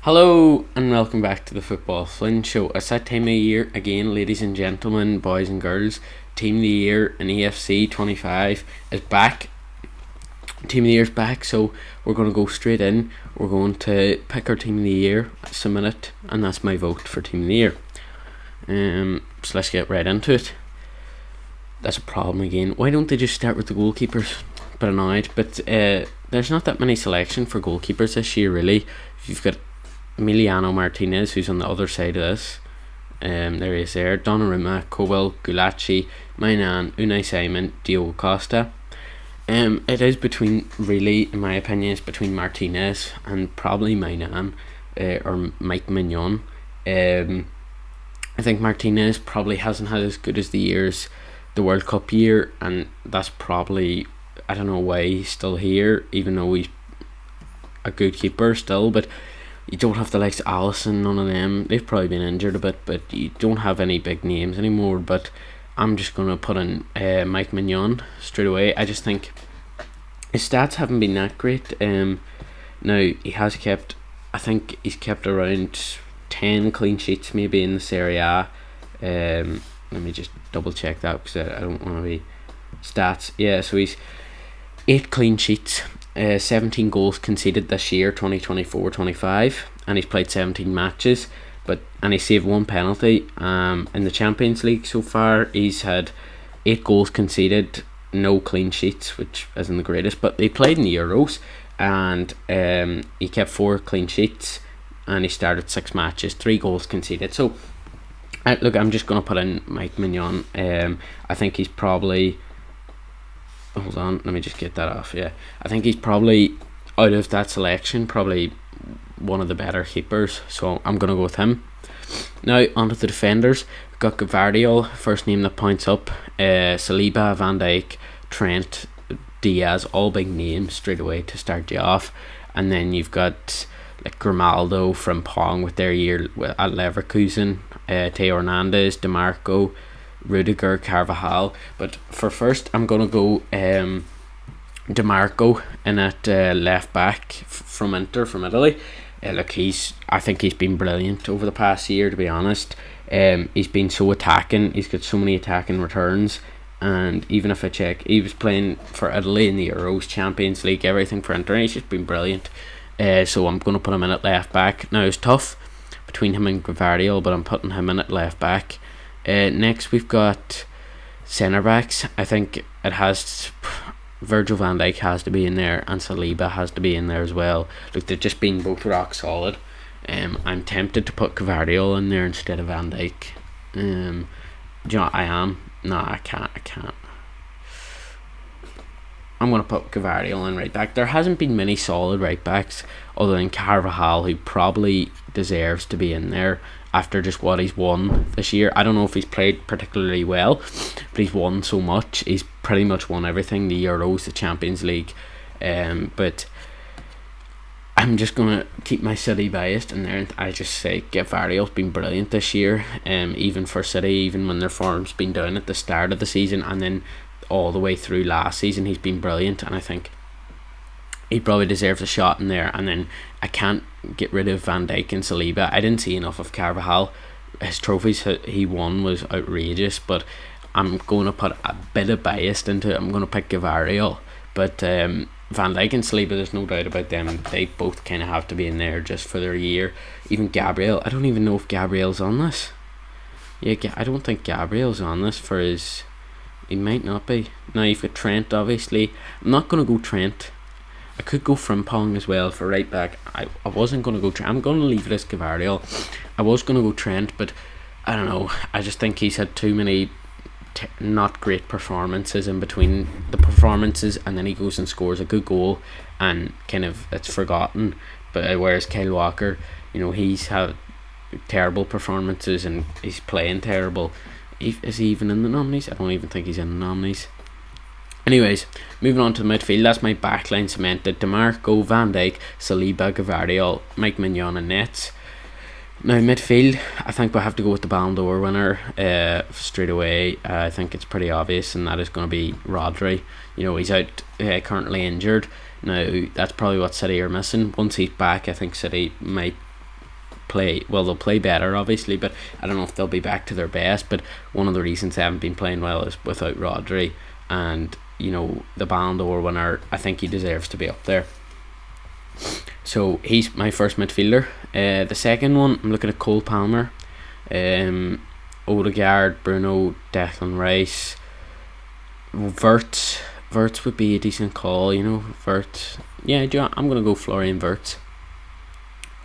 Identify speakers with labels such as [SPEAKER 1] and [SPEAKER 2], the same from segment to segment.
[SPEAKER 1] Hello and welcome back to the Football Flynn Show. It's that time of year again, ladies and gentlemen, boys and girls. Team of the Year in EFC 25 is back. Team of the Year is back, so we're going to go straight in. We're going to pick our Team of the Year, submit it, and that's my vote for Team of the Year. So let's get right into it. That's a problem again. Why don't they just start with the goalkeepers? Bit annoyed, but there's not that many selection for goalkeepers this year, really. You've got Emiliano Martinez, who's on the other side of this. There he is there. Donnarumma, Kobel, Gulacsi, Mainan, Unai Simon, Diogo Costa. It is between, really, in my opinion, it's between Martinez and probably Mainan or Mike Mignon. I think Martinez probably hasn't had as good as the World Cup year, and that's probably, I don't know why he's still here, even though he's a good keeper still, but you don't have the likes of Alisson, none of them. They've probably been injured a bit, but you don't have any big names anymore. But I'm just going to put in Mike Mignon straight away. I just think his stats haven't been that great. Now, he has kept, I think he's kept around 10 clean sheets maybe in the Serie A. Let me just double check that because I don't want to be stats. Yeah, so he's 8 clean sheets. 17 goals conceded this year, 2024-25, and he's played 17 matches, and he saved 1 penalty. In the Champions League so far, he's had 8 goals conceded, no clean sheets, which isn't the greatest, but he played in the Euros, and he kept 4 clean sheets, and he started 6 matches, 3 goals conceded. So, look, I'm just going to put in Mike Mignon. I think he's probably... Hold on, let me just get that off. Yeah, I think he's probably, out of that selection, probably one of the better keepers, so I'm going to go with him. Now, onto the defenders. We've got Gvardiol, first name that points up. Saliba, Van Dijk, Trent, Diaz, all big names straight away to start you off. And then you've got like Grimaldo, Frimpong with their year at Leverkusen, Teo Hernandez, DeMarco, Rudiger, Carvajal. But for first, I'm going to go DeMarco in at left back from Inter, from Italy. Look, I think he's been brilliant over the past year, to be honest. He's been so attacking. He's got so many attacking returns. And even if I check, he was playing for Italy in the Euros, Champions League, everything for Inter. He's just been brilliant. So I'm going to put him in at left back. Now, it's tough between him and Gvardiol, but I'm putting him in at left back. Next we've got centre backs. I think it has Virgil van Dijk has to be in there, and Saliba has to be in there as well. Look, they've just been both rock solid. I'm tempted to put Gvardiol in there instead of Van Dijk. Do you know, I am. No, I can't. I'm going to put Gvardiol in right back. There hasn't been many solid right backs other than Carvajal, who probably deserves to be in there after just what he's won this year. I don't know if he's played particularly well, but he's won so much. He's pretty much won everything, the Euros, the Champions League. But I'm just going to keep my City biased in there. I just say Gvardiol's been brilliant this year, even for City, even when their form's been down at the start of the season, and then all the way through last season he's been brilliant, and I think he probably deserves a shot in there. And then I can't get rid of Van Dijk and Saliba. I didn't see enough of Carvajal. His trophies he won was outrageous, but I'm going to put a bit of bias into it. I'm going to pick Gvardiol, but Van Dijk and Saliba, there's no doubt about them. They both kind of have to be in there just for their year. Even Gabriel, I don't even know if Gabriel's on this. Yeah, I don't think Gabriel's on this for his... He might not be. Now you've got Trent, obviously. I'm not going to go Trent. I could go Frimpong as well for right back. I wasn't going to go Trent. I'm going to leave it as Gvardiol. I was going to go Trent, but I don't know. I just think he's had too many not great performances in between the performances, and then he goes and scores a good goal and kind of it's forgotten. But whereas Kyle Walker, he's had terrible performances and he's playing terrible. Is he even in the nominees? I don't even think he's in the nominees. Anyways, moving on to the midfield. That's my backline cemented. DeMarco, Van Dijk, Saliba, Gvardiol, Mike Mignon and nets. Now midfield, I think we'll have to go with the Ballon d'Or winner straight away. I think it's pretty obvious, and that is going to be Rodri. He's out currently injured. Now that's probably what City are missing. Once he's back, I think City might play well. They'll play better, obviously, but I don't know if they'll be back to their best. But one of the reasons they haven't been playing well is without Rodri, and the Ballon d'Or winner. I think he deserves to be up there. So he's my first midfielder. The second one, I'm looking at Cole Palmer, Odegaard, Bruno, Declan Rice, Wirtz. Wirtz would be a decent call, Wirtz. Yeah, I'm going to go Florian Wirtz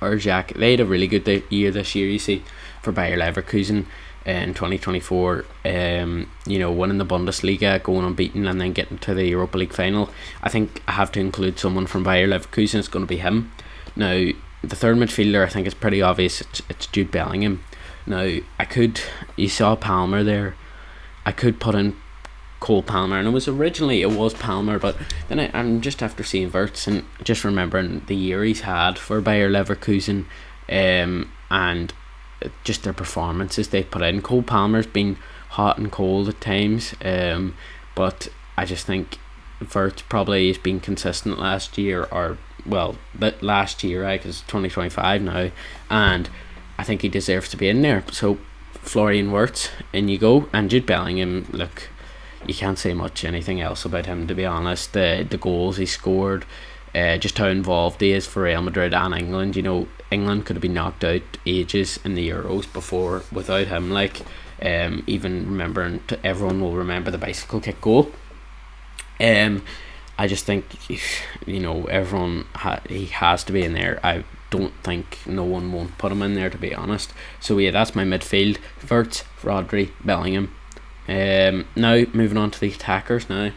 [SPEAKER 1] or Jack. They had a really good year this year, you see, for Bayer Leverkusen in 2024. Winning the Bundesliga, going unbeaten, and then getting to the Europa League final. I think I have to include someone from Bayer Leverkusen. It's going to be him. Now, the third midfielder, I think it's pretty obvious. It's Jude Bellingham. Now, you saw Palmer there. I could put in Cole Palmer, and it was Palmer, but then I'm just after seeing Wirtz and just remembering the year he's had for Bayer Leverkusen, and just their performances they put in. Cole Palmer's been hot and cold at times, but I just think Wirtz probably has been consistent last year, but last year, right? Because 2025 now, and I think he deserves to be in there. So Florian Wirtz, in you go, and Jude Bellingham. Look, you can't say anything else about him, to be honest. The goals he scored, just how involved he is for Real Madrid and England. England could have been knocked out ages in the Euros before without him. Even remembering, everyone will remember the bicycle kick goal. I just think everyone he has to be in there. I don't think no one won't put him in there, to be honest. So yeah, that's my midfield: Wirtz, Rodri, Bellingham. Now moving on to the attackers. Now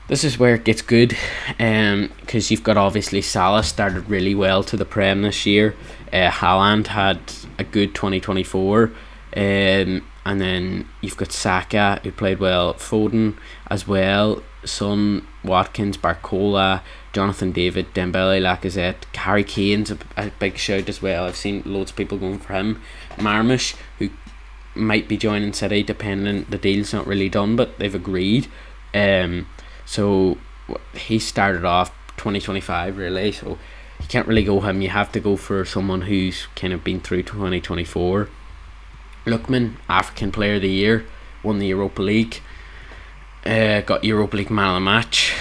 [SPEAKER 1] this is where it gets good, because you've got, obviously, Salah started really well to the Prem this year. Haaland had a good 2024, and then you've got Saka, who played well, Foden as well, Son, Watkins, Barcola, Jonathan David, Dembele, Lacazette. Harry Kane's a big shout as well. I've seen loads of people going for him. Marmish, who might be joining City, depending, the deal's not really done, but they've agreed. So he started off 2025 really, so you can't really go him. You have to go for someone who's kind of been through 2024. Lookman, African Player of the Year, won the Europa League, got Europa League Man of the Match.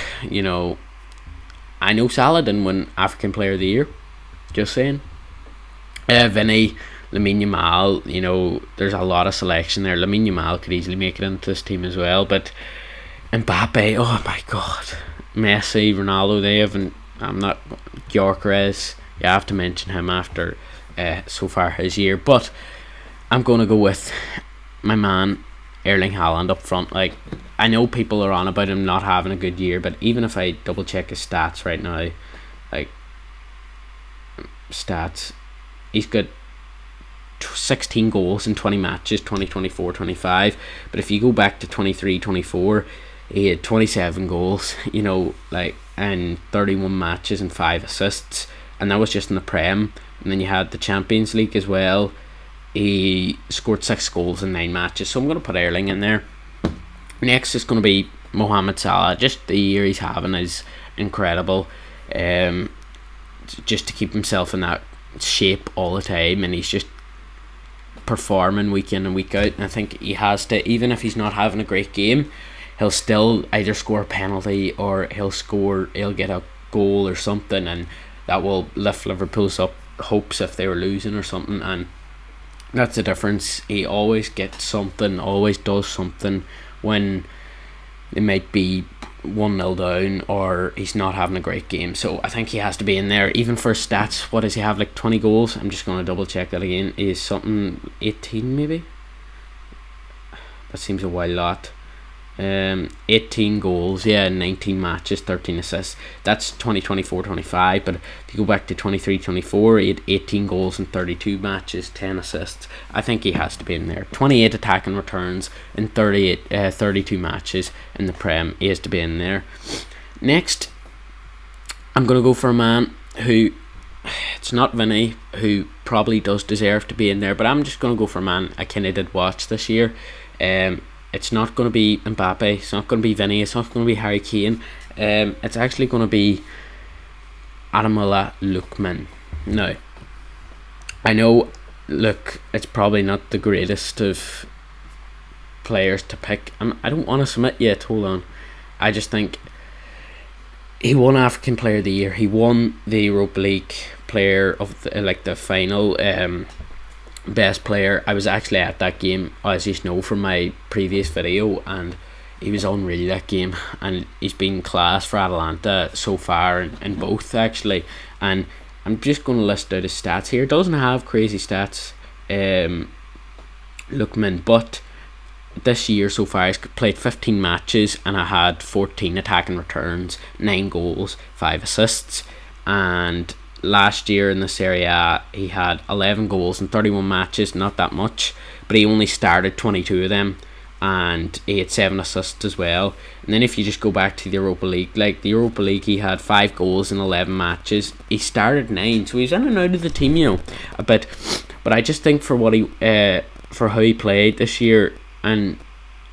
[SPEAKER 1] I know Salah didn't win African Player of the Year, just saying. Vinny, Lamine Yamal, there's a lot of selection there. Lamine Yamal could easily make it into this team as well, but Mbappe, oh my god, Messi, Ronaldo, they haven't. I'm not Gyökeres. You have to mention him after so far his year, but I'm going to go with my man Erling Haaland up front. I know people are on about him not having a good year, but even if I double check his stats right now, he's got 16 goals in 20 matches, 2024-25. But if you go back to 23-24, he had 27 goals, and 31 matches and 5 assists, and that was just in the Prem. And then you had the Champions League as well. He scored 6 goals in 9 matches, so I'm going to put Erling in there. Next is going to be Mohamed Salah. Just the year he's having is incredible. Just to keep himself in that shape all the time, and he's just performing week in and week out. And I think he has to, even if he's not having a great game, he'll still either score a penalty or he'll get a goal or something, and that will lift Liverpool's up hopes if they were losing or something. And that's the difference. He always gets something, always does something when they might be 1-0 down or he's not having a great game. So I think he has to be in there. Even for stats, what does he have, 20 goals? I'm just going to double check that again. Is something 18 maybe? That seems a wild lot. 18 goals, 19 matches, 13 assists. That's 2024-25, but if you go back to 23-24, he had 18 goals in 32 matches, 10 assists. I think he has to be in there. 28 attacking returns in 32 matches in the Prem. He has to be in there. Next, I'm going to go for a man who, it's not Vinny, who probably does deserve to be in there, but I'm just going to go for a man I kind of did watch this year. It's not going to be Mbappe, it's not going to be Vinny, it's not going to be Harry Kane. It's actually going to be Ademola Lookman. Now, I know, look, it's probably not the greatest of players to pick, and I don't want to submit yet. Hold on. I just think he won African Player of the Year. He won the Europa League Player of the final. Best player. I was actually at that game, as you know from my previous video, and he was unreal that game, and he's been class for Atalanta so far in both actually. And I'm just going to list out his stats here. It doesn't have crazy stats, Lookman, but this year so far he's played 15 matches and I had 14 attacking returns, 9 goals, 5 assists. And last year in the Serie A he had 11 goals in 31 matches, not that much, but he only started 22 of them, and he had 7 assists as well. And then if you just go back to the Europa League, like the Europa League, he had 5 goals in 11 matches. He started 9, so he's in and out of the team, a bit. But I just think for what he for how he played this year, and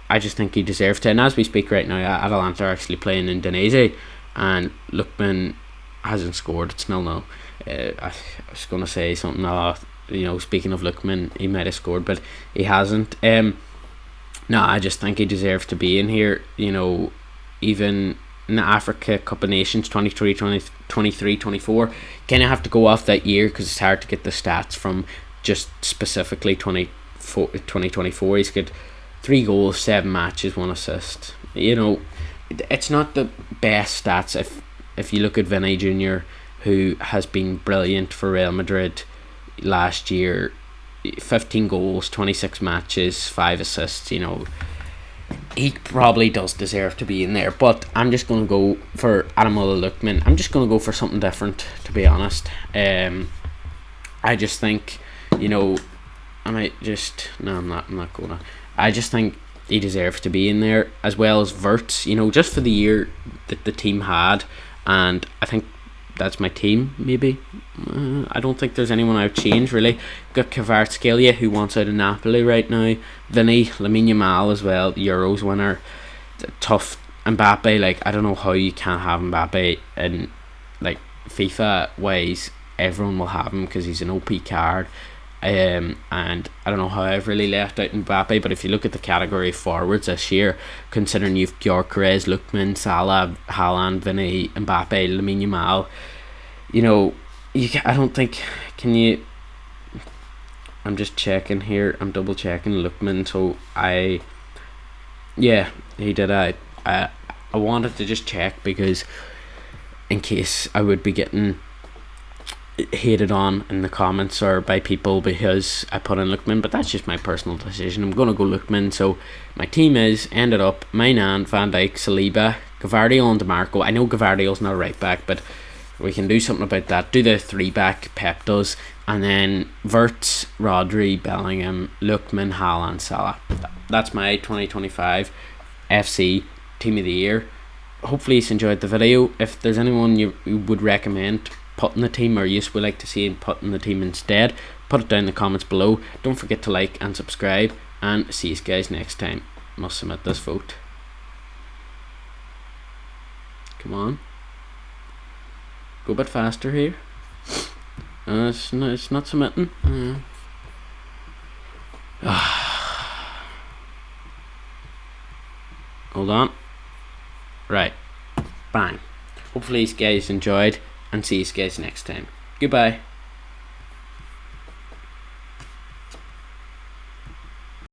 [SPEAKER 1] I just think he deserves to. And as we speak right now, Atalanta are actually playing in Indonesia, and Lookman hasn't scored. It's 0-0. I was going to say something, speaking of Lookman, he might have scored, but he hasn't. No, I just think he deserves to be in here. Even in the Africa Cup of Nations 23, 24, kind of have to go off that year because it's hard to get the stats from just specifically 2024. He's got 3 goals, 7 matches, 1 assist. It's not the best stats if you look at Vinny Jr., who has been brilliant for Real Madrid last year. 15 goals, 26 matches, 5 assists. He probably does deserve to be in there, but I'm just going to go for Ademola Lookman. I'm just going to go for something different, to be honest. I just think, I might just... No, I'm not going to. I just think he deserves to be in there, as well as Wirtz, just for the year that the team had. And I think that's my team, maybe. I don't think there's anyone I would change, really. Got Kvaratskhelia, who wants out of Napoli right now. Vinny, Lamine Yamal as well, Euros winner. Tough. Mbappe, I don't know how you can't have Mbappe. And, FIFA-wise, everyone will have him because he's an OP card. And I don't know how I've really left out Mbappe, but if you look at the category of forwards this year, considering you've Gyökeres, Lookman, Salah, Haaland, Vinny, Mbappe, Lamine Yamal, I don't think, can you... I'm just checking here, I'm double checking Lookman, so he did. I wanted to just check because in case I would be getting hated on in the comments or by people because I put in Lookman, but that's just my personal decision. I'm gonna go Lookman. So my team ended up Mainan, Van Dijk, Saliba, Gavardio and DeMarco. I know Gavardio's not a right back, but we can do something about that. Do the 3-back, Pep does, and then Wirtz, Rodri, Bellingham, Lookman, Haaland, Salah. That's my 2025 FC Team of the Year. Hopefully you enjoyed the video. If there's anyone you would recommend putting the team, or you would like to see putting the team instead, put it down in the comments below. Don't forget to like and subscribe, and see you guys next time. Must submit this vote. Come on, go a bit faster here. It's not submitting. Hold on. Right, bang. Hopefully you guys enjoyed, and see you guys next time. Goodbye.